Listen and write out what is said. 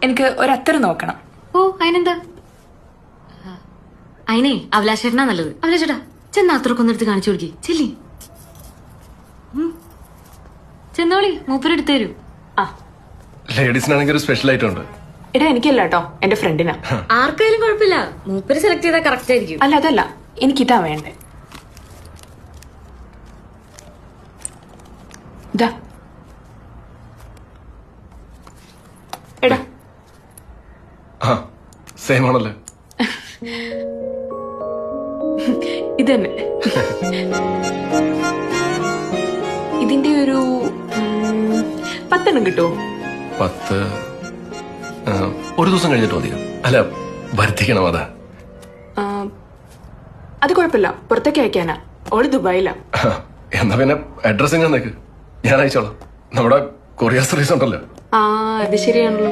എനിക്ക് ഒരത്തറ് നോക്കണം. ഓ അതിനെന്താ? അതിനെ അഭിലാഷേട്ടനാ നല്ലത്. അഭിലാഷേട്ടാ ചെന്ന് അത്രക്കൊന്നെടുത്ത് കാണിച്ചു കൊടുക്കി. ചെല്ലി ചെന്നോളി, മൂപ്പരെടുത്ത് തരൂ. ആ ലേഡീസിനാണെങ്കിൽ ഒരു സ്പെഷ്യൽ ഐറ്റം ഉണ്ട്. എടാ എനിക്കല്ല കേട്ടോ, എന്റെ ഫ്രണ്ടിനാ. ആർക്കായാലും കുഴപ്പമില്ല, മൂപ്പര് സെലക്ട് ചെയ്താൽ കറക്റ്റ് ആയിരിക്കും. അല്ല അതല്ല, എനിക്കിതാ വേണ്ടേ. ഇതാ എടാ. ആ സെയിം ആണല്ലേ. ഇതന്നെ. ഇതിന്റെ ഒരു 10 കിട്ടുമോ? 10 ഒരു ദിവസം കഴിഞ്ഞിട്ട് മതിയോ? അല്ല വരുത്തിക്കണം. അതാ അത് കുഴപ്പമില്ല, പുറത്തേക്ക് അയക്കാനാ. ഓള് ദുബായിലാ. എന്നാ പിന്നെ അഡ്രസ് ഞാൻ അയച്ചോളാം. നമ്മുടെ കൊറിയർ സർവീസ് ഉണ്ടല്ലോ. ആ അത് ശരിയാണല്ലോ.